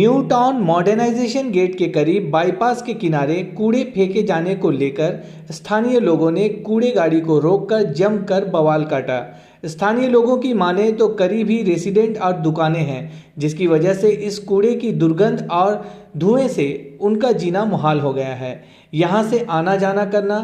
New town modernisation gate के करीब bypass के किनारे कूड़े फेंके जाने को लेकर स्थानीय लोगों ने कूड़े गाड़ी को रोककर जमकर बवाल काटा। स्थानीय लोगों की माने तो करीब ही रेसिडेंट और दुकानें हैं, जिसकी वजह से इस कूड़े की दुर्गंध और धुएं से उनका जीना मुहाल हो गया है। यहाँ से आना जाना करना,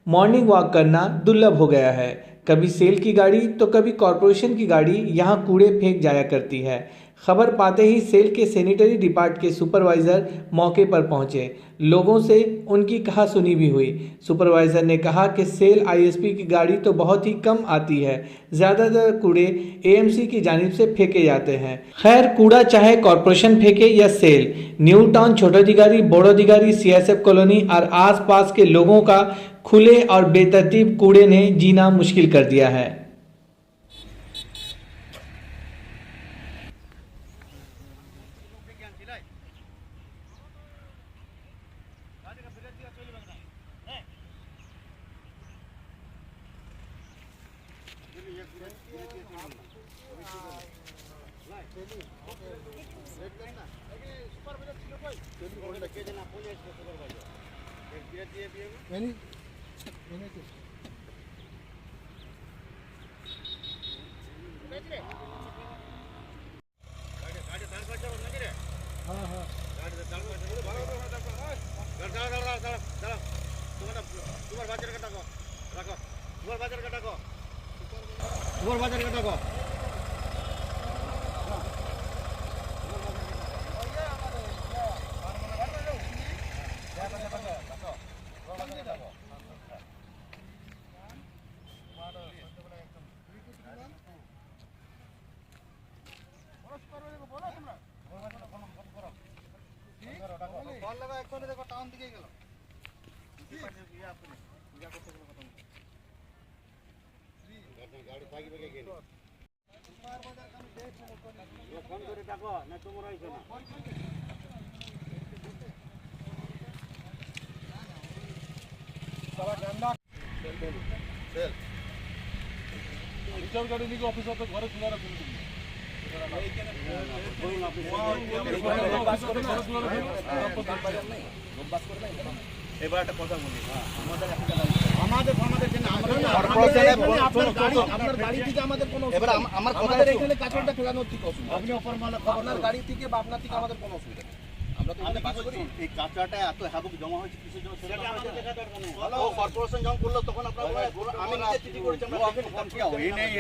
मॉर्निंग वॉक करना दुर्लभ हो गया है। कभी सेल की गाड़ी तो कभी कॉरपोरेशन की गाड़ी यहाँ कूड़े फेंक जाया करती है। खबर पाते ही सेल के सैनिटरी डिपार्ट के सुपरवाइज़र मौके पर पहुंचे। लोगों से उनकी कहासुनी भी हुई। सुपरवाइज़र ने कहा कि सेल आईएसपी की गाड़ी तो बहुत ही कम आती है, ज़्यादातर कूड़े एएमसी की जानिब से फेंके जाते हैं। खैर, कूड़ा चाहे कॉरपोरेशन फेंके या सेल, न्यू टाउन छोटाधिकारी, बड़ोदिगारी, सीएसएफ कॉलोनी और आसपास के लोगों का खुले और बेतरतीब कूड़े ने जीना मुश्किल कर दिया है। কাঁচাটা এত হ্যাবুক জমা হয়েছে কিসের জন্য সেটা আমাদের দেখা দরকার নেই। ভালো কর্পোরেশন যখন করলো তখন আপনারা আমি নিজে চিঠি করেছি, আমরা দেখেছি ওই নেই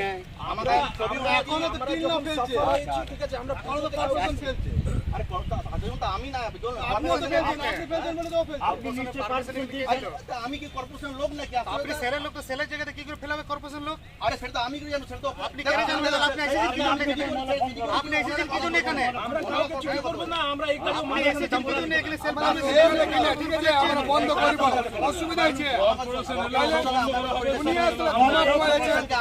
আমাদের ছবি এখনো তো তিন লোক ফেলছে। ঠিক আছে, আমরা কোনো তো কর্পোরেশন ফেলছে। আরে সাধারণত তো আমি না আপনি তো ফেলছেন, আপনি ফেলছেন বলে তো ফেলছেন। আপনি নিশ্চয়ই পার্সেন্ট দিয়েছেন। আমি কি কর্পোরেশন লোক নাকি? আপনি সেলের লোক, তো সেলের জায়গাতে কি করে ফেলাবে কর্পোরেশন লোক? আরে সেটা তো আমি কি জানি, সেটা তো আপনি কেন জানেন? আপনি এসেছেন কি জন্য এখানে? আপনি এসেছেন কি জন্য এখানে? আমরা কাউকে চিঠি করব না, আমরা এই কাজে মানে এসেছেন কি জন্য এখানে? সেল ঠিক আছে, আমরা বন্ধ করব, অসুবিধা আছে।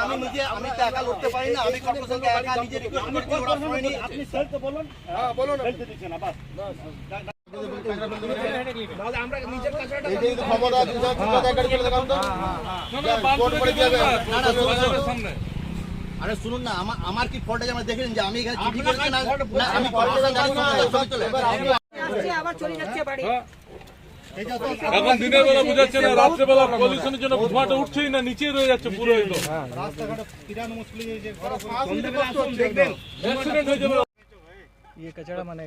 আমি নিজে আমি তো একা লড়তে পারি না, আমি কর্পোরেশনকে একা নিজে রিকোয়েস্ট করতে ওরা শুনেনি। আপনি সেল তো বলুন। হ্যাঁ বলুন, ফেলতে দিচ্ছেন না বাস। তাহলে আমরা নিজের কাজটা এই যে খবর আছে জায়গা করে দেখাম তো না কোর্ট করে দিবে না সামনে। আরে শুনুন না, আমার কি ফল্ট আছে? আমরা দেখেন যে আমি এখানে চিঠি করেছি না, আমি কর্পোরেশন গাড়ি চলে আসছে, আবার চলে যাচ্ছে বাড়ি। এখন দিনের বেলা বুঝাচ্ছে না, রাত্রে বেলা পলিউশনের জন্য ধোঁয়াটা উঠছেই না, নিচেই রয়ে যাচ্ছে পুরো। রাস্তাঘাট কিরানো মুশকিল হয়ে যে সন্ধ্যাবেলা আসুন দেখবেন অ্যাক্সিডেंट হয়ে যাবে। ये कचरा माने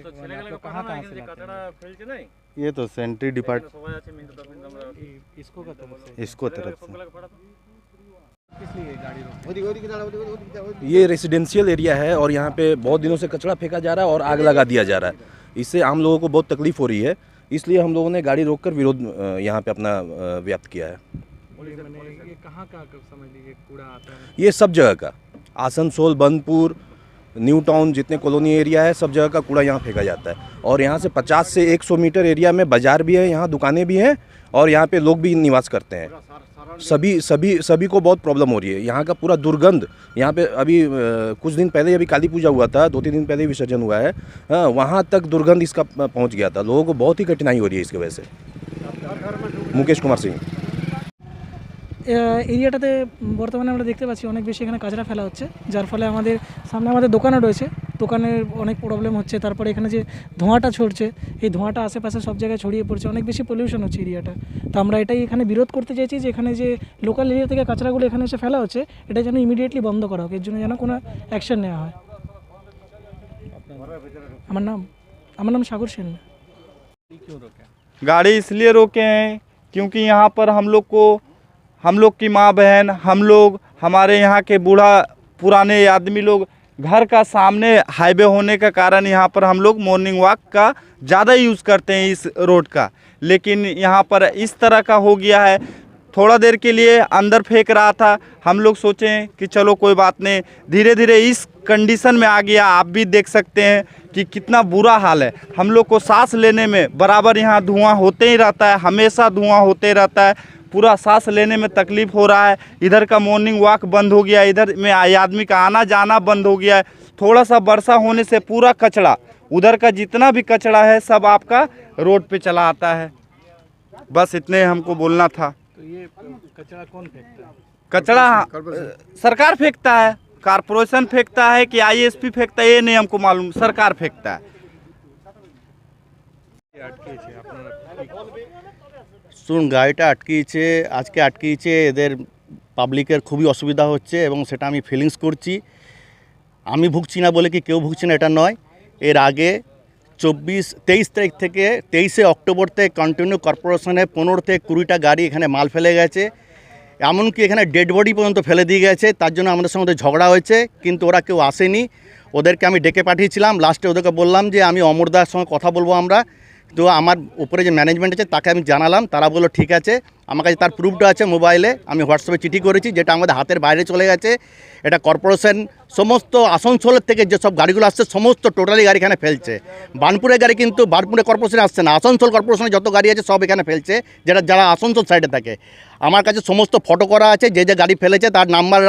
कहाँ से कचरा ফেলছে নাই? ये तो सेंट्री डिपार्ट সবাই আছে মিন্টু তখন আমরা इसको का तरफ से इसको तरफ से किस लिए गाड़ी रोक? ये रेसिडेंशियल एरिया है और यहाँ पे बहुत दिनों से कचरा फेंका जा रहा है और आग लगा दिया जा रहा है। इससे आम लोगों को बहुत तकलीफ हो रही है, इसलिए हम लोगों ने गाड़ी रोककर विरोध यहाँ पे अपना व्यक्त किया है। ये कहाँ का समझ लीजिए कूड़ा आता है? ये सब जगह का, आसनसोल, बनपुर, न्यू टाउन जितने कॉलोनी एरिया है सब जगह का कूड़ा यहाँ फेंका जाता है। और यहाँ से 50 से 100 मीटर एरिया में बाज़ार भी है, यहाँ दुकानें भी हैं और यहाँ पे लोग भी निवास करते हैं। सभी को बहुत प्रॉब्लम हो रही है। यहाँ का पूरा दुर्गंध, यहाँ पे अभी कुछ दिन पहले अभी काली पूजा हुआ था, 2-3 दिन पहले विसर्जन हुआ है, हाँ, वहाँ तक दुर्गंध इसका पहुँच गया था। लोगों को बहुत ही कठिनाई हो रही है इसकी वजह से। मुकेश कुमार सिंह। এরিয়াটাতে বর্তমানে আমরা দেখতে পাচ্ছি অনেক বেশি এখানে কাচরা ফেলা হচ্ছে, যার ফলে আমাদের সামনে আমাদের দোকানও রয়েছে। দোকানের অনেক প্রবলেম হচ্ছে, তারপরে এখানে যে ধোঁয়াটা ছড়ছে এই ধোঁয়াটা আশেপাশে সব জায়গায় ছড়িয়ে পড়ছে, অনেক বেশি পলিউশন হচ্ছে এরিয়াটা। তো আমরা এটাই এখানে বিরোধ করতে চাইছি যে এখানে যে লোকাল এরিয়া থেকে কাঁচরাগুলো এখানে এসে ফেলা হচ্ছে এটা যেন ইমিডিয়েটলি বন্ধ করা হোক, এর জন্য যেন কোনো অ্যাকশন নেওয়া হয়। আমার নাম সাগর সেন। गाड़ी इसलिए रोके हैं क्योंकि यहाँ पर हम लोग की माँ बहन, हम लोग, हमारे यहाँ के बूढ़ा पुराने आदमी लोग, घर का सामने हाईवे होने के कारण यहाँ पर हम लोग मॉर्निंग वॉक का ज़्यादा यूज़ करते हैं इस रोड का। लेकिन यहाँ पर इस तरह का हो गया है, थोड़ा देर के लिए अंदर फेंक रहा था, हम लोग सोचें कि चलो कोई बात नहीं, धीरे धीरे इस कंडीशन में आ गया। आप भी देख सकते हैं कि कितना बुरा हाल है। हम लोग को सांस लेने में बराबर यहाँ धुआं होते ही रहता है, हमेशा धुआं होते रहता है, पूरा सांस लेने में तकलीफ़ हो रहा है। इधर का मॉर्निंग वॉक बंद हो गया, इधर में आदमी का आना जाना बंद हो गया है। थोड़ा सा वर्षा होने से पूरा कचरा, उधर का जितना भी कचरा है सब आपका रोड पे चला आता है। बस इतने हमको बोलना था। तो ये कचरा कौन फेंकता है? कचरा सरकार फेंकता है, कारपोरेशन फेंकता है कि आईएसपी फेंकता है, ये नहीं हमको मालूम, सरकार फेंकता है। শুন, গাড়িটা আটকিয়েছে, আজকে আটকিয়েছে, এদের পাবলিকের খুবই অসুবিধা হচ্ছে এবং সেটা আমি ফিলিংস করছি। আমি ভুগছি না বলে কি কেউ ভুগছে না এটা নয়। এর আগে 23 তারিখ থেকে 23শে অক্টোবর থেকে কন্টিনিউ কর্পোরেশনে 15 থেকে 20টা গাড়ি এখানে মাল ফেলে গেছে, এমনকি এখানে ডেড বডি পর্যন্ত ফেলে দিয়ে গেছে। তার জন্য আমাদের সঙ্গে ঝগড়া হয়েছে, কিন্তু ওরা কেউ আসেনি। ওদেরকে আমি ডেকে পাঠিয়েছিলাম, লাস্টে ওদেরকে বললাম যে আমি অমরদার সঙ্গে কথা বলবো আমরা। তো আমার উপরে যে ম্যানেজমেন্ট আছে তাকে আমি জানালাম, তারা বললো ঠিক আছে। আমার কাছে তার প্রুফটা আছে মোবাইলে, আমি হোয়াটসঅ্যাপে চিঠি করেছি, যেটা আমাদের হাতের বাইরে চলে গেছে। এটা কর্পোরেশন সমস্ত আসানসোলের থেকে যেসব গাড়িগুলো আসছে সমস্ত টোটালি গাড়ি এখানে ফেলছে। বার্নপুরের গাড়ি কিন্তু বার্নপুরে কর্পোরেশনে আসছে না, আসানসোল কর্পোরেশনে যত গাড়ি আছে সব এখানে ফেলছে, যারা আসানসোল সাইডে থাকে। আমার কাছে সমস্ত ফটো করা আছে, যে যে গাড়ি ফেলেছে তার নাম্বার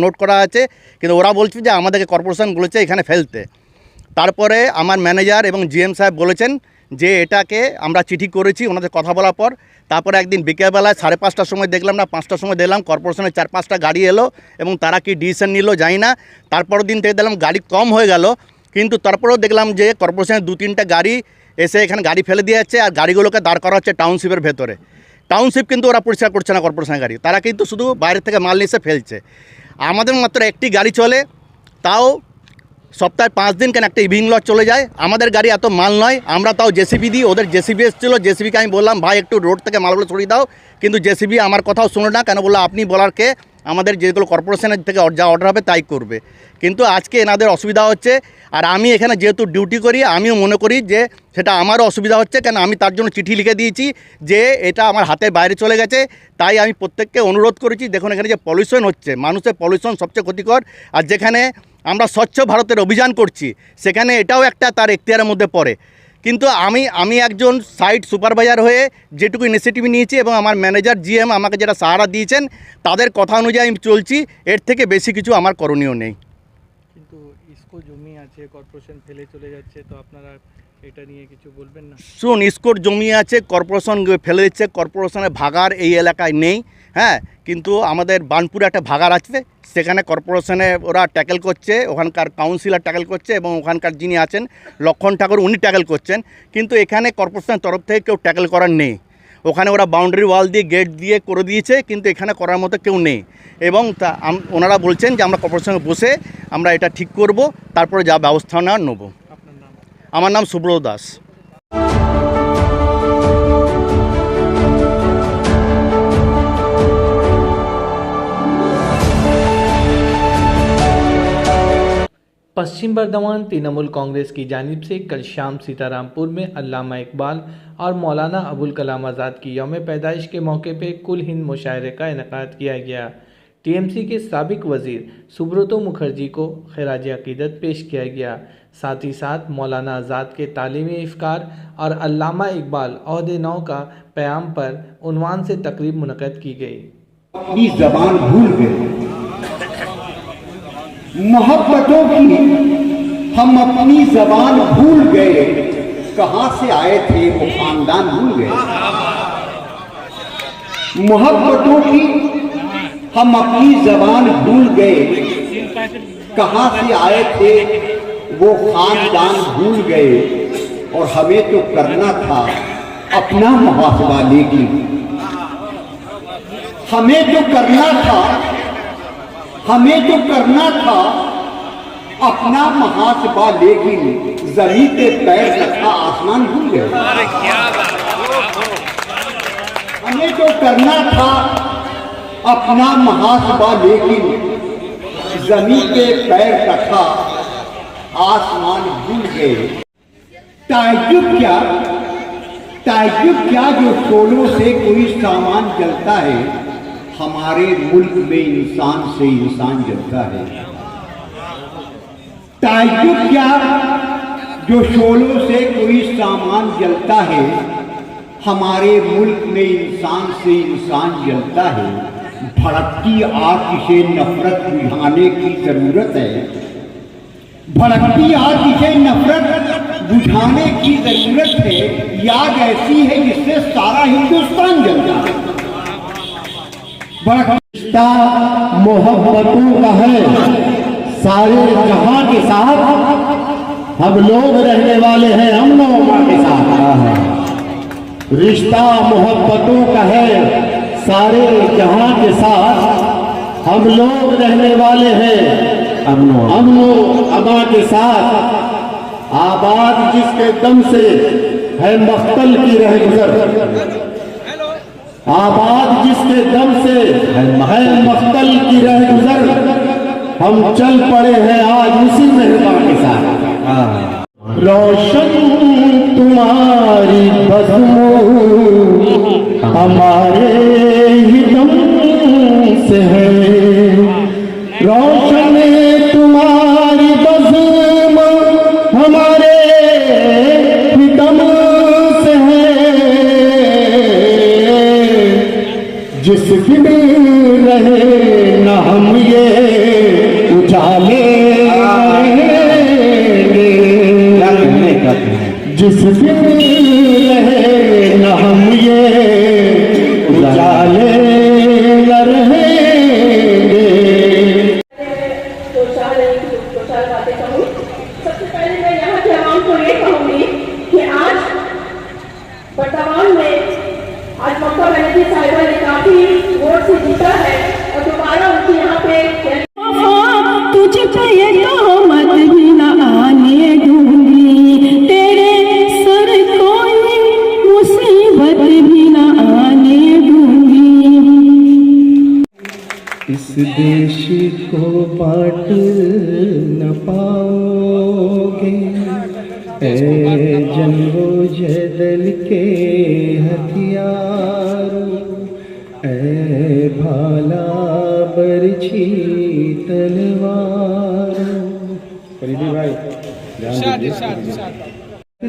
নোট করা আছে, কিন্তু ওরা বলছে যে আমাদেরকে কর্পোরেশন বলেছে এখানে ফেলতে। তারপরে আমার ম্যানেজার এবং জিএম সাহেব বলেছেন যে এটাকে আমরা চিঠি করেছি ওনাদের কথা বলার পর। তারপরে একদিন বিকেলবেলায় 5:30টার সময় দেখলাম না 5টার সময় দেখলাম কর্পোরেশনের 4-5টা গাড়ি এলো এবং তারা কি ডিসিশন নিল জানি না। তারপরের দিন থেকে দেখলাম গাড়ি কম হয়ে গেল, কিন্তু তারপরেও দেখলাম যে কর্পোরেশনের 2-3টা গাড়ি এসে এখানে গাড়ি ফেলে দিয়ে যাচ্ছে, আর গাড়িগুলোকে দাঁড় করা হচ্ছে টাউনশিপের ভেতরে। টাউনশিপ কিন্তু ওরা পরিষ্কার করছে না কর্পোরেশনের গাড়ি, তারা কিন্তু শুধু বাইরে থেকে মাল নিয়ে এসে ফেলছে। আমাদের মাত্র একটি গাড়ি চলে, তাও সপ্তাহে 5 দিন কেন একটা ইভিনিং লজ চলে যায়। আমাদের গাড়ি এত মাল নয়, আমরা তাও জেসিবি দিই। ওদের জেসিবি এসেছিলো, জেসিবিকে আমি বললাম ভাই একটু রোড থেকে মালগুলো সরিয়ে দাও, কিন্তু জেসিবি আমার কথাও শুনে না। কেন বললো আপনি বলার কে, আমাদের যেগুলো কর্পোরেশনের থেকে যা অর্ডার হবে তাই করবে। কিন্তু আজকে এনাদের অসুবিধা হচ্ছে, আর আমি এখানে যেহেতু ডিউটি করি আমিও মনে করি যে সেটা আমারও অসুবিধা হচ্ছে। কেন আমি তার জন্য চিঠি লিখে দিয়েছি যে এটা আমার হাতের বাইরে চলে গেছে। তাই আমি প্রত্যেককে অনুরোধ করেছি, দেখুন এখানে যে পলিউশন হচ্ছে, মানুষের পলিউশন সবচেয়ে ক্ষতিকর। আর যেখানে আমরা স্বচ্ছ ভারতের অভিযান করছি সেখানে এটাও একটা তার এখতিয়ারের মধ্যে পড়ে। কিন্তু আমি একজন সাইট সুপারভাইজার হয়ে যেটুকু ইনিশিয়েটিভ নিয়েছি এবং আমার ম্যানেজার জিএম আমাকে যেটা সাহারা দিয়েছেন তাদের কথা অনুযায়ী আমি চলছি, এর থেকে বেশি কিছু আমার করণীয় নেই। কিন্তু ইসকো জমি আছে, কর্পোরেশন ফেলে চলে যাচ্ছে, তো আপনারা এটা নিয়ে কিছু বলবেন না? শুন, ইসকোর জমি আছে, কর্পোরেশন ফেলে দিচ্ছে, কর্পোরেশনের ভাগার এই এলাকায় নেই। হ্যাঁ, কিন্তু আমাদের বার্নপুরে একটা ভাগার আছে, সেখানে কর্পোরেশনে ওরা ট্যাকেল করছে, ওখানকার কাউন্সিলর ট্যাকেল করছে এবং ওখানকার যিনি আছেন লক্ষণ ঠাকুর উনি ট্যাকেল করছেন। কিন্তু এখানে কর্পোরেশনের তরফ থেকে কেউ ট্যাকেল করার নেই। ওখানে ওরা বাউন্ডারি ওয়াল দিয়ে গেট দিয়ে করে দিয়েছে, কিন্তু এখানে করার মতো কেউ নেই। এবং ওনারা বলছেন যে আমরা কর্পোরেশনে বসে আমরা এটা ঠিক করব, তারপরে যা ব্যবস্থা নেওয়ার নেব। আপনার নাম? আমার নাম সুব্রত দাস। पश्चिम बर्धमान तृणमूल कांग्रेस की जानिब से कल शाम सीतारामपुर में अल्लामा इकबाल और मौलाना अबुल कलाम आज़ाद की यौम पैदाइश के मौके पर कुल हिंद मुशायरे का इनेकाद किया गया। टीएमसी के साबिक वजीर सुब्रतो मुखर्जी को खिराज अकीदत पेश किया गया। साथ ही साथ मौलाना आज़ाद के तालीमी इफ्कार और अल्लामा इकबाल ओहदे नौ का क़याम पर उन्वान से तकरीब मुनक़द की गई। अपनी ज़बान भूल गए, मोहब्बतों की हम अपनी ज़बान भूल गए, कहाँ से आए थे वो खानदान भूल गए। मोहब्बतों की हम अपनी ज़बान भूल गए, कहाँ से आए थे वो खानदान भूल गए और हमें तो करना था अपना मुहासबा, लेकिन हमें तो करना था अपना मुहासबा, लेकिन जमीन पे पैर रखा आसमान भूल गए। हमें तो करना था अपना मुहासबा, लेकिन जमीन पे पैर रखा आसमान भूल गए। ताज्जुब क्या जो शोलों से कोई सामान जलता है, हमारे मुल्क में इंसान से इंसान जलता है। ताज्जुब क्या जो शोलों से कोई सामान जलता है, हमारे मुल्क में इंसान से इंसान जलता है। भड़कती आग से नफरत बुझाने की जरूरत है, भड़कती आग से नफरत बुझाने की जरूरत है। याद ऐसी है जिससे सारा हिंदुस्तान जलता है। रिश्ता मोहब्बतों का है, सारे जहां के साथ हम लोग रहने वाले हैं अमन और अमान के साथ। रिश्ता मोहब्बतों का है, सारे जहां के साथ हम लोग रहने वाले हैं अमन अमान के साथ। आबाद जिसके दम से है मख्तल की रहगुजर, आबाद जिसके दम से है मख्तल की रहगुजर, हम चल पड़े हैं आज उसी मेहरबान के साथ। रोशन तुम्हारी बज़्मों हमारे ही दम से है, रोशन तुम्हारी बज़्मों हमारे ही दम से है। जिस दिन रहे न हम ये उजाले, जिस दिन रहे न हम ये उजाले न रहेंगे। दो चार बातें कहूँ। सबसे पहले मैं यहाँ के आवाम को ये कहूँगी कि आज बर्तमान में आज मक्का बेनज़ीर साहिबा ने काफी वोट से जीता है और दोबारा उनकी यहाँ पे तुझे पे ये तोहमत भी न आने दूंगी, तेरे सर कोई मुसीबत भी न आने दूंगी। इस देश को बांट न पाओगे, ऐ जंगो जदल के हथियारों, ऐ भाला बरछी तलवारों।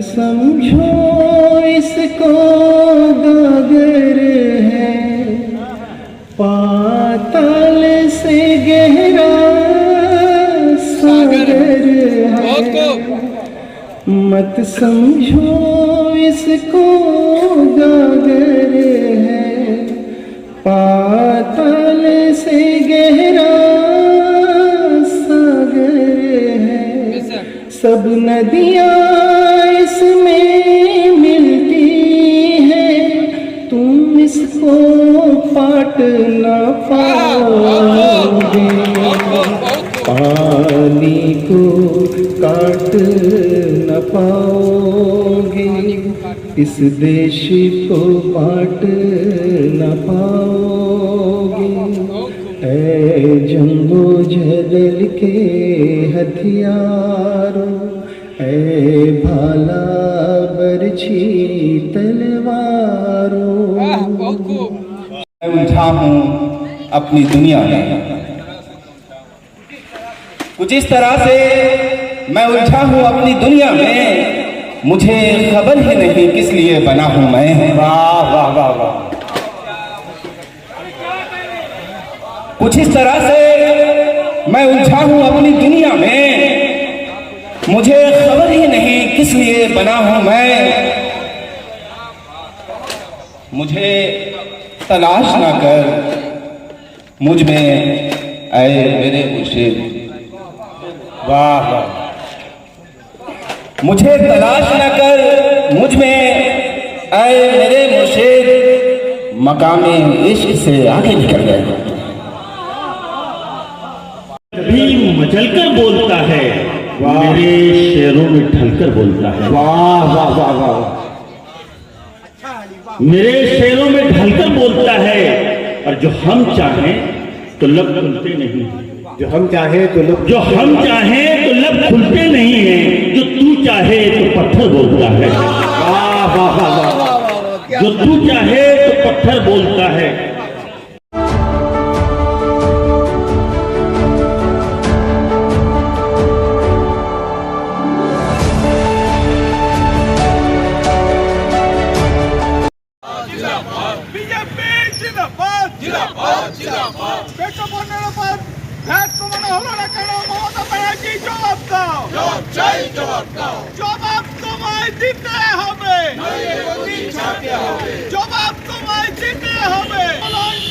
समझो इसको गागर है, पाताल से गहरा सागर है। मत समझो इसको गागर है, पाताल से गहरा सागर है। सब नदियाँ इसमें मिलती हैं, तुम इसको पाट न पाओगे। पानी को काट न पाओगे, इस देश को बांट न पाओगे। ऐ जंगो जदल के हथियारों, ऐ भाला बरछी तलवारों। मैं उलझा हूँ अपनी दुनिया में, कुछ इस तरह से मैं उलझा हूँ अपनी दुनिया में, मुझे खबर ही नहीं किस लिए बना हूँ मैं। वाह वाह वाह वाह। कुछ इस तरह से मैं उलझा हूँ अपनी दुनिया में, मुझे खबर ही नहीं किस लिए बना हूँ मैं। मुझे तलाश ना कर मुझ में ऐ मेरे मुर्शिद। वाह वाह। मुझे तलाश न कर मुझ में आए मेरे मुर्शिद, मकामे इश्क से आगे निकल गए। भी मचलकर बोलता है, मेरे शेरों में ढलकर बोलता है। वाह वाह वाह वाह, मेरे शेरों में ढलकर बोलता है, और जो हम चाहें तो लब खुलते नहीं, जो हम चाहे तो लोग जो हम चाहें तो लब खुलते नहीं है, जो तू चाहे तो पत्थर बोलता है। वाह वाह वाह वाह, जो तू चाहे तो पत्थर बोलता है। বিজেপি জিন্দাবাদ জিন্দাবাদ জিন্দাবাদ পেট্রোপণ্যের উপর ভ্যাট কমানো হলো না কেন? মমতা ব্যানার্জি জবাব দাও, জবাব চাই, জবাব দাও। জবাব তোমায় দিতে হবে, জবাব তোমায় দিতে হবে।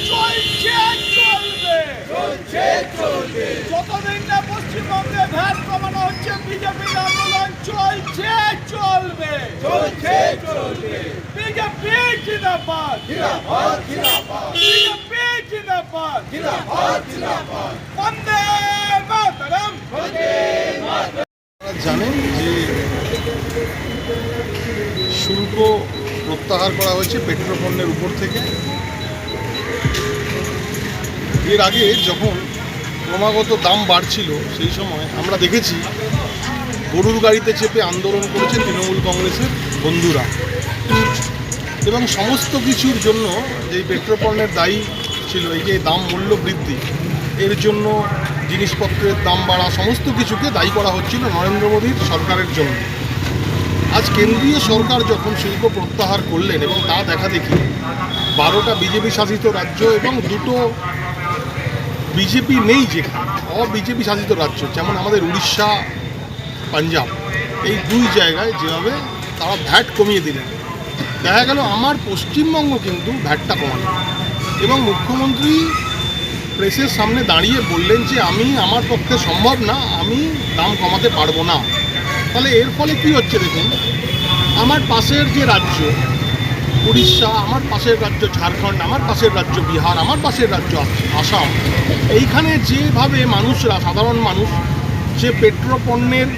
চলছে চলবে, যতদিন না পশ্চিমবঙ্গে ভ্যাট কমানো হচ্ছে বিজেপির আন্দোলন চলছে চলবে। বিজেপি জিন্দাবাদ জিন্দাবাদ জিন্দাবাদ, বিজেপি জিন্দাবাদ জিন্দাবাদ জিন্দাবাদ, বন্দে মাতরম বন্দে মাতরম। জানেন যে শুল্ক প্রত্যাহার করা হয়েছে পেট্রোল পণ্যের উপর থেকে। এর আগে যখন ক্রমাগত দাম বাড়ছিল সেই সময় আমরা দেখেছি গরুর গাড়িতে চেপে আন্দোলন করেছে তৃণমূল কংগ্রেসের বন্ধুরা, এবং সমস্ত কিছুর জন্য যেই পেট্রোল পণ্যের দায়ী ছিল এই যে দাম মূল্য বৃদ্ধি, এর জন্য জিনিসপত্রের দাম বাড়া, সমস্ত কিছুকে দায়ী করা হচ্ছিল নরেন্দ্র মোদীর সরকারের জন্য। আজ কেন্দ্রীয় সরকার যখন শুল্ক প্রত্যাহার করলেন এবং তা দেখা দেখি 12টা বিজেপি শাসিত রাজ্য এবং 2টো বিজেপি নেই যেখানে অবিজেপি শাসিত রাজ্য, যেমন আমাদের উড়িষ্যা, পাঞ্জাব, এই 2 জায়গায় যেভাবে তারা ভ্যাট কমিয়ে দিলেন, দেখা গেল আমার পশ্চিমবঙ্গ কিন্তু ভ্যাটটা কমালো। এবং মুখ্যমন্ত্রী প্রেসের সামনে দাঁড়িয়ে বললেন যে আমার পক্ষে সম্ভব না, আমি দাম কমাতে পারবো না। তাহলে এর ফলে কি হচ্ছে দেখুন, আমার পাশের যে রাজ্য উড়িষ্যা, আমার পাশের রাজ্য ঝাড়খণ্ড, আমার পাশের রাজ্য বিহার, আমার পাশের রাজ্য আসাম, এইখানে যেভাবে মানুষরা, সাধারণ মানুষ যে পেট্রোল পণ্যের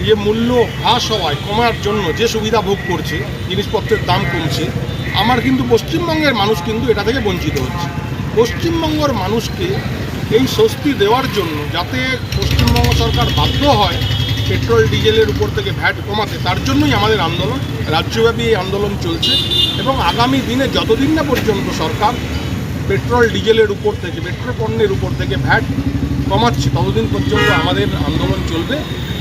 যে মূল্য হ্রাস হওয়ায় কমার জন্য যে সুবিধা ভোগ করছে, জিনিসপত্রের দাম কমছে, আমার কিন্তু পশ্চিমবঙ্গের মানুষ কিন্তু এটা থেকে বঞ্চিত হচ্ছে। পশ্চিমবঙ্গের মানুষকে এই স্বস্তি দেওয়ার জন্য যাতে পশ্চিমবঙ্গ সরকার বাধ্য হয় পেট্রোল ডিজেলের উপর থেকে ভ্যাট কমাতে, তার জন্যই আমাদের আন্দোলন, রাজ্যব্যাপী এই আন্দোলন চলছে। এবং আগামী দিনে যতদিন না পর্যন্ত সরকার পেট্রোল ডিজেলের উপর থেকে, পেট্রোল পণ্যের উপর থেকে ভ্যাট কমাচ্ছে, ততদিন পর্যন্ত আমাদের আন্দোলন চলবে।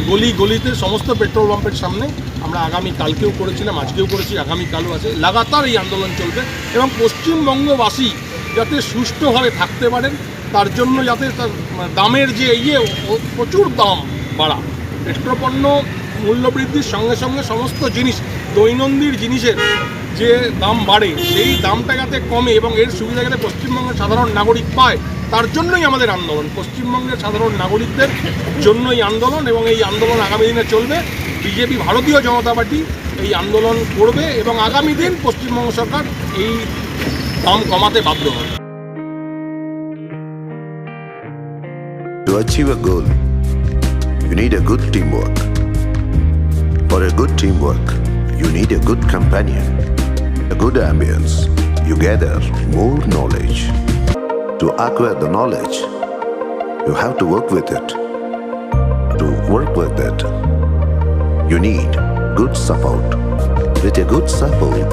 গলি গলিতে সমস্ত পেট্রোল পাম্পের সামনে আমরা আগামী কালকেও করেছিলাম, আজকেও করেছি, আগামীকালও আছে, লাগাতার এই আন্দোলন চলবে। এবং পশ্চিমবঙ্গবাসী যাতে সুষ্ঠুভাবে থাকতে পারেন তার জন্য যাতে তার দামের যে প্রচুর দাম বাড়া, পেট্রোল পণ্য মূল্যবৃদ্ধির সঙ্গে সঙ্গে সমস্ত জিনিস, দৈনন্দিন জিনিসের যে দাম বাড়ে সেই দামটা যাতে কমে এবং এর সুবিধা যাতে পশ্চিমবঙ্গের সাধারণ নাগরিক পায়, তার জন্যই আমাদের আন্দোলন। পশ্চিমবঙ্গের সাধারণ নাগরিকদের জন্যই আন্দোলন, এবং এই আন্দোলন আগামী দিনে চলবে। বিজেপি, ভারতীয় জনতা পার্টি এই আন্দোলন করবে এবং আগামী দিন পশ্চিমবঙ্গ সরকার এই দাম কমাতে বাধ্য হবে। To achieve a goal, you need a good teamwork. For a good teamwork, you need a good companion, a good ambience. You gather more knowledge. To acquire the knowledge, you have to work with it. To work with it, you need good support. With a good support,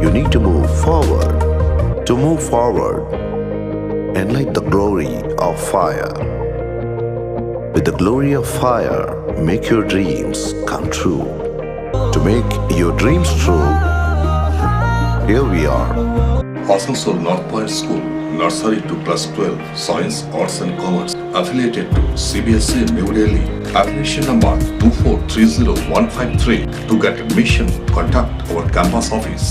you need to move forward. To move forward, and like the glory of fire. With the glory of fire, make your dreams come true. To make your dreams true, here we are. Asansol North Point School, Nursery to Class 12, Science, Arts and Commerce, affiliated to CBSE New Delhi. Affiliation number 2430153. To get admission, contact our campus office.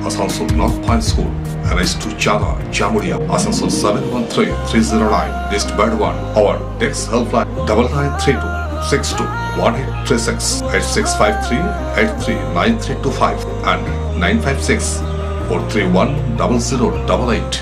Asansol North Point School, NH2 Chaga, Jamuria, Asansol 713309, East Bad 1. Our text helpline 9932 62 1836 8653 839325 and 956 431 0088.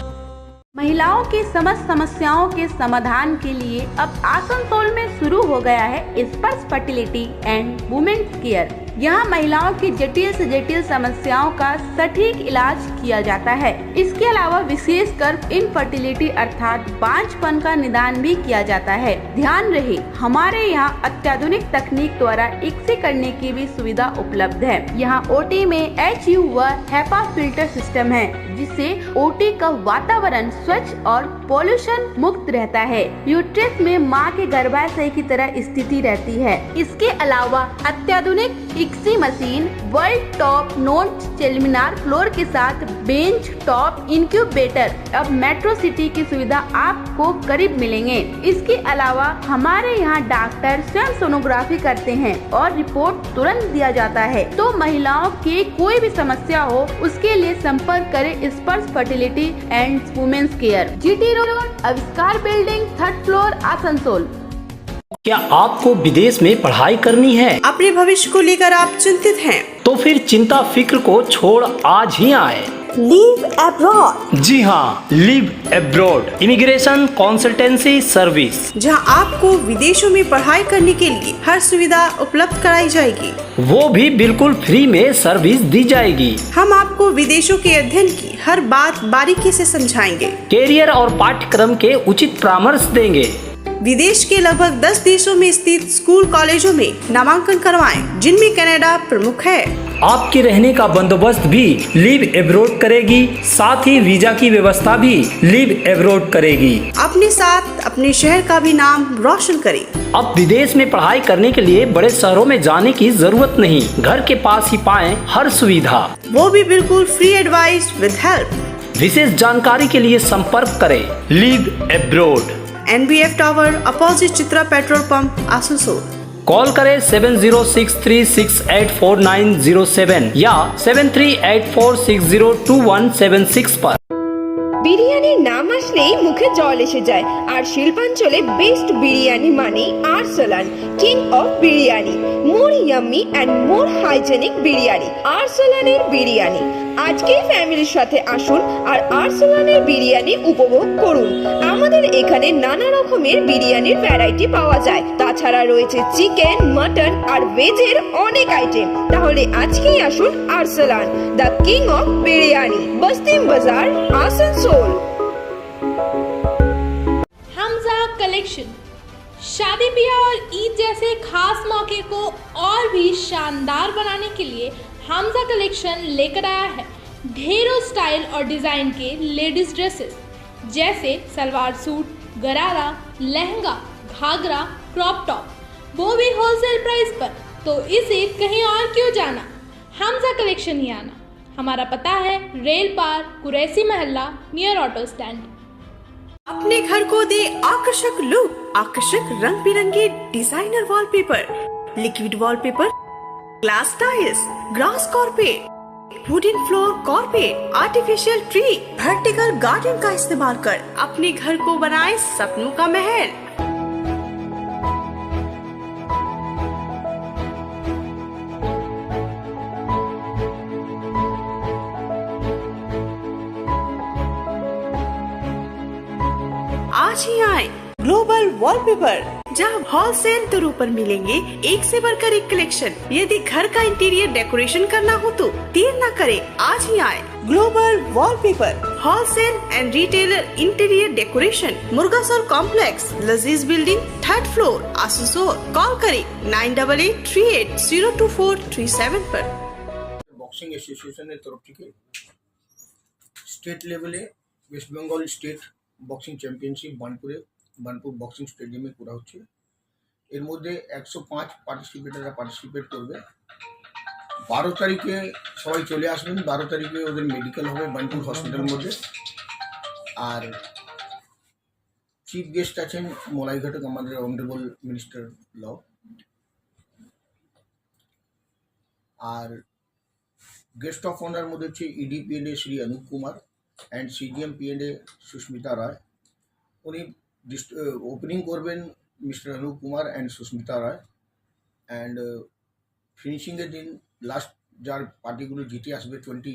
महिलाओं की समस्त समस्याओं के समाधान के लिए अब आसनसोल में शुरू हो गया है स्पर्श फर्टिलिटी एंड वुमेन्स केयर। यहाँ महिलाओं की जटिल से जटिल समस्याओं का सटीक इलाज किया जाता है। इसके अलावा विशेषकर इनफर्टिलिटी अर्थात बांझपन का निदान भी किया जाता है। ध्यान रहे, हमारे यहाँ अत्याधुनिक तकनीक द्वारा एक्स-रे करने की भी सुविधा उपलब्ध है। यहाँ ओटी में HU व HEPA फिल्टर सिस्टम है, जिससे ओटी का वातावरण स्वच्छ और पोल्यूशन मुक्त रहता है। यूट्रस में माँ के गर्भाशय की तरह स्थिति रहती है। इसके अलावा अत्याधुनिक X-ray machine world top note seminar floor के साथ बेंच टॉप इंक्यूबेटर अब मेट्रो सिटी की सुविधा आपको करीब मिलेंगे। इसके अलावा हमारे यहाँ डॉक्टर स्वयं सोनोग्राफी करते हैं और रिपोर्ट तुरंत दिया जाता है। तो महिलाओं की कोई भी समस्या हो उसके लिए संपर्क करें Sparsh fertility and women's care, GT road, Avishkar building, 3rd floor, Asansol. क्या आपको विदेश में पढ़ाई करनी है? अपने भविष्य को लेकर आप चिंतित हैं? तो फिर चिंता फिक्र को छोड़ आज ही आए लीव अब्रॉड। जी हाँ, leave abroad immigration consultancy service, जहां आपको विदेशों में पढ़ाई करने के लिए हर सुविधा उपलब्ध कराई जाएगी। वो भी बिल्कुल फ्री में सर्विस दी जाएगी। हम आपको विदेशों के अध्ययन की हर बात बारीकी से समझाएंगे। कैरियर और पाठ्यक्रम के उचित परामर्श देंगे। विदेश के लगभग 10 देशों में स्थित स्कूल कॉलेजों में नामांकन करवाएं, जिनमें कनाडा प्रमुख है। आपके रहने का बंदोबस्त भी लीव अब्रॉड करेगी, साथ ही वीजा की व्यवस्था भी लीव अब्रॉड करेगी। अपने साथ अपने शहर का भी नाम रोशन करें। अब विदेश में पढ़ाई करने के लिए बड़े शहरों में जाने की जरूरत नहीं, घर के पास ही पाएं हर सुविधा, वो भी बिल्कुल फ्री एडवाइस विद हेल्प। विशेष जानकारी के लिए संपर्क करें leave abroad, NBF tower opposite Chitra petrol pump, Asansol. Call करें 7063684907 या 7384602176 पर। বিরিয়ানির নাম আসলেই মুখে জল এসে যায়, আর শিল্পাঞ্চলে বেস্ট বিরিয়ানি মানে Arsalan, king of biryani. More yummy and more hygienic biryani, আরসালানের বিরিয়ানি। আজকেই ফ্যামিলির সাথে আসুন আর আরসালানের বিরিয়ানি উপভোগ করুন। আমাদের এখানে নানা রকমের বিরিয়ানির ভ্যারাইটি পাওয়া যায়, তাছাড়া রয়েছে চিকেন, মটন আর ভেজের অনেক আইটেম। তাহলে আজকেই আসুন Arsalan, the king of biryani, বস্তিম বাজার, আসানসোল। हमजा कलेक्शन शादी ब्याह और ईद जैसे खास मौके को और भी शानदार बनाने के लिए हमजा कलेक्शन लेकर आया है ढेरों स्टाइल और डिज़ाइन के लेडीज ड्रेसेस, जैसे सलवार सूट, गरारा, लहंगा, घाघरा, क्रॉप टॉप, वो भी होलसेल प्राइस पर। तो इसे कहीं और क्यों जाना, हमजा कलेक्शन ही आना। हमारा पता है रेल पार, कुरैसी महल्ला, नियर ऑटो स्टैंड। अपने घर को दे आकर्षक लुक, आकर्षक रंग बिरंगे designer wallpaper, liquid wallpaper, glass tiles, grass carpet, wooden floor carpet, artificial tree, vertical garden का इस्तेमाल कर अपने घर को बनाए सपनों का महल। आज ही आए ग्लोबल वॉलपेपर, जहां होलसेल दरों पर मिलेंगे एक से बढ़कर एक कलेक्शन। यदि घर का इंटीरियर डेकोरेशन करना हो तो देर न करें, आज ही आए global wallpaper, wholesale and retailer interior decoration, मुर्गासोल complex, Lazeez building, 3rd floor, Asansol. Call करें 9883802437 पर। বক্সিং অ্যাসোসিয়েশনের তরফ থেকে স্টেট লেভেলে west Bengal state boxing championship Banpur boxing স্টেডিয়ামে করা হচ্ছে। এর মধ্যে 105 পার্টিসিপেটাররা পার্টিসিপেট করবে। 12 তারিখে সবাই চলে আসবেন। 12 তারিখে ওদের মেডিকেল হবে বানপুর হসপিটালের মধ্যে। আর চিফ গেস্ট আছেন মোলাই ঘটক, আমাদের অনারেবল মিনিস্টার ল। আর গেস্ট অফ অনার মধ্যে হচ্ছে EDPNA Shri Anup Kumar and CGM PNA Susmita Ray. উনি ওপেনিং করবেন Mr. Anup Kumar and Susmita Roy. And finishing এর দিন লাস্ট যার পার্টিগুলো জিতে আসবে 20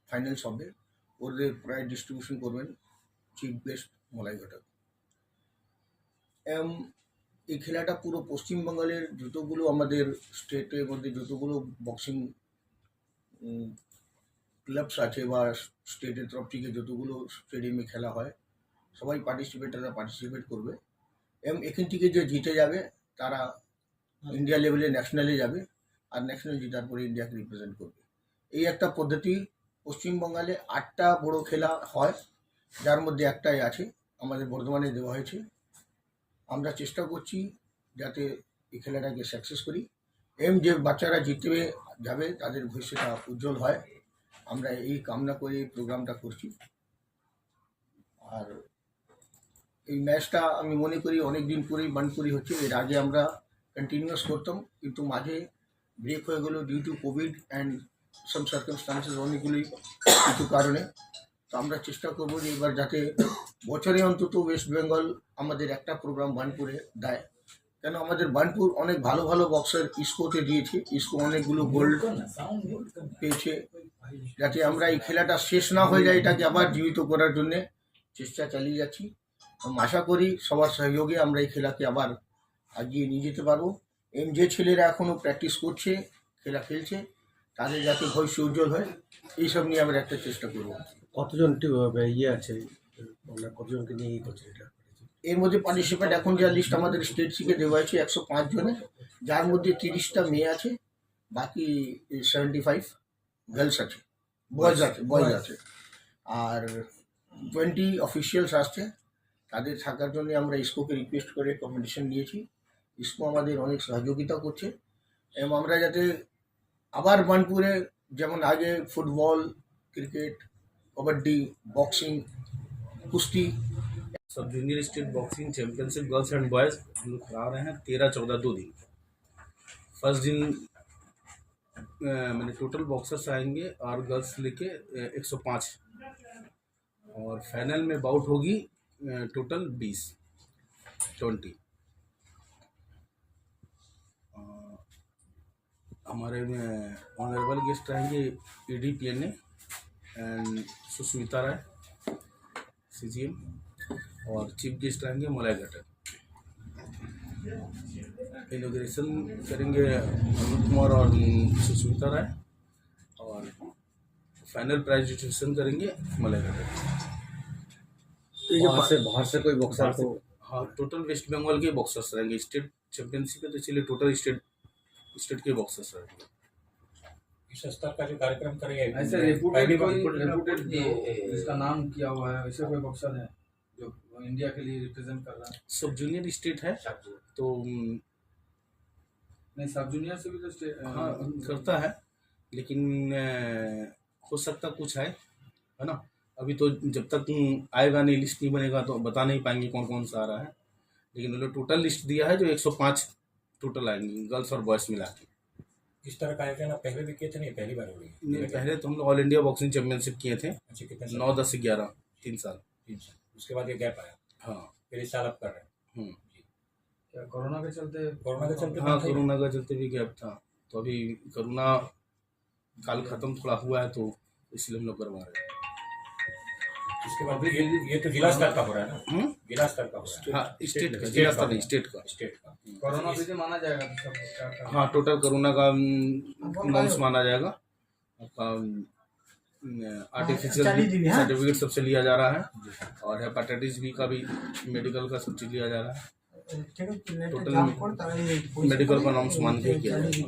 ফাইনালস হবে ওদের প্রাইজ ডিস্ট্রিবিউশন করবেন চিফ গেস্ট মলাই ঘটক। এই খেলাটা পুরো পশ্চিমবঙ্গের যতগুলো আমাদের স্টেটের মধ্যে যতগুলো বক্সিং ক্লাবস আছে বা স্টেটের তরফ থেকে যতগুলো স্টেডিয়ামে খেলা হয় সবাই পার্টিসিপেট করবে। এখান থেকে যে জিতে যাবে তারা ইন্ডিয়া লেভেলে ন্যাশনালে যাবে আর ন্যাশনাল জেতার পরে ইন্ডিয়াকে রিপ্রেজেন্ট করবে। এই একটা পদ্ধতি পশ্চিমবঙ্গে 8টা বড় খেলা হয় যার মধ্যে একটাই আছে আমাদের বর্ধমানে দেওয়া হয়েছে। আমরা চেষ্টা করছি যাতে এই খেলাটাকে সাকসেস করি। যে বাচ্চারা জিতবে যাবে তাদের ভবিষ্যৎটা উজ্জ্বল হয় আমরা এই কামনা করে এই প্রোগ্রামটা করছি। আর এই ম্যাচটা আমি মনে করি অনেক দিন পরেই বানপুরি হচ্ছে। এর আগে আমরা কন্টিনিউয়াস করতাম কিন্তু মাঝে ব্রেক হয়ে গেল due to covid and some circumstances অনেকগুলি কিছু কারণে। তো আমরা চেষ্টা করবো যে এবার যাতে বছরে অন্তত ওয়েস্ট বেঙ্গল আমাদের একটা প্রোগ্রাম বানপুরে দেয়, কেন আমাদের বানপুর অনেক ভালো ভালো বক্সার ইস্কোতে দিয়েছে, ইস্কো অনেকগুলো গোল্ড পেয়েছে। যাতে আমরা এই খেলাটা শেষ না হয়ে যায় এটাকে আবার জীবিত করার জন্য চেষ্টা চালিয়ে যাচ্ছি। আশা করি সবার সহযোগে আমরা এই খেলাকে আবার এগিয়ে নিয়ে যেতে পারবো। যে ছেলেরা এখনও প্র্যাকটিস করছে খেলা খেলছে তাদের যাতে ভবিষ্যৎ উজ্জ্বল হয় এইসব নিয়ে আমরা একটা চেষ্টা করবো। কতজন ইয়ে আছে, কতজনকে নিয়ে ইয়ে করছে এটা? এর মধ্যে পার্টিসিপেন্ট এখন যা লিস্ট আমাদের স্টেট থেকে দেওয়া হয়েছে 105 জনে, যার মধ্যে 30টা মেয়ে আছে, বাকি 75 গার্লস আছে, বয়েজ আছে আর 20 অফিসিয়ালস আসছে। তাদের থাকার জন্য আমরা ইসকোকে রিকোয়েস্ট করে কম্পিটিশন নিয়েছি। ইসকো আমাদের অনেক সহযোগিতা করছে এবং আমরা যাতে আবার বানপুরে যেমন আগে ফুটবল, ক্রিকেট, कबड्डी, बॉक्सिंग, कुश्ती, सब junior state boxing championship girls and boys हम लोग करा रहे हैं 13-14 2 दिन। फर्स्ट दिन मैंने टोटल बॉक्सर्स आएंगे और गर्ल्स लेके 105 और फाइनल में बाउट होगी टोटल 20। हमारे में ऑनरेबल गेस्ट रहेंगे ED-PNA and Susmita Roy CGM और चीफ गेस्ट रहेंगे मलाई घटक। इनॉग्रेशन करेंगे अनुप कुमार और सुस्मिता राय और फाइनल प्राइज डिस्ट्रीब्यूशन करेंगे मलाई घटक। बाहर से कोई बॉक्सर को? हाँ, टोटल वेस्ट बंगाल के बॉक्सर्स रहेंगे। स्टेट चैंपियनशिप है तो इसलिए टोटल स्टेट के बॉक्सर्स रहेंगे। इस स्तर का जो कार्यक्रम करेंगे ऐसे रेपुटेड जिसका नाम किया हुआ है ऐसे कोई बॉक्सर है जो इंडिया के लिए रिप्रेजेंट कर रहा है? सब जूनियर स्टेट है तो नहीं, सब जूनियर से भी तो स्टेट हाँ करता है, लेकिन हो सकता कुछ है ना। अभी तो जब तक आएगा नहीं, लिस्ट नहीं बनेगा तो बता नहीं पाएंगे कौन कौन सा आ रहा है। लेकिन उन्होंने टोटल लिस्ट दिया है जो 105 टोटल आएंगे गर्ल्स और बॉयज़ मिला के। इस तरह का आयोजन आप पहले भी किए थे? नहीं, पहली बार हो रही है? नहीं, पहले तो हम लोग ऑल इंडिया बॉक्सिंग चैंपियनशिप किए थे। अच्छा, कितने 9, 10, 11 3 साल। उसके बाद ये गैप आया? हाँ, फिर इस साल आप कर रहे हैं? क्या कोरोना के चलते? हाँ, कोरोना का चलते भी गैप था, तो अभी कोरोना काल खत्म थोड़ा हुआ है तो इसलिए हम लोग करवा रहे हैं। इसके बाद ये तो जिला स्तर का हो रहा है ना? जिला स्तर का हो रहा है? हाँ, स्टेट का, जिला स्तर नहीं, स्टेट का। कोरोना भी माना जाएगा? हाँ, टोटल कोरोना का नॉर्म्स माना जाएगा। आर्टिफिशियल सर्टिफिकेट सबसे लिया जा रहा है और हेपेटाइटिस बी का भी मेडिकल का सब चीज़ लिया जा रहा है। टोटल मेडिकल का नॉर्म्स मान के किया जाएगा।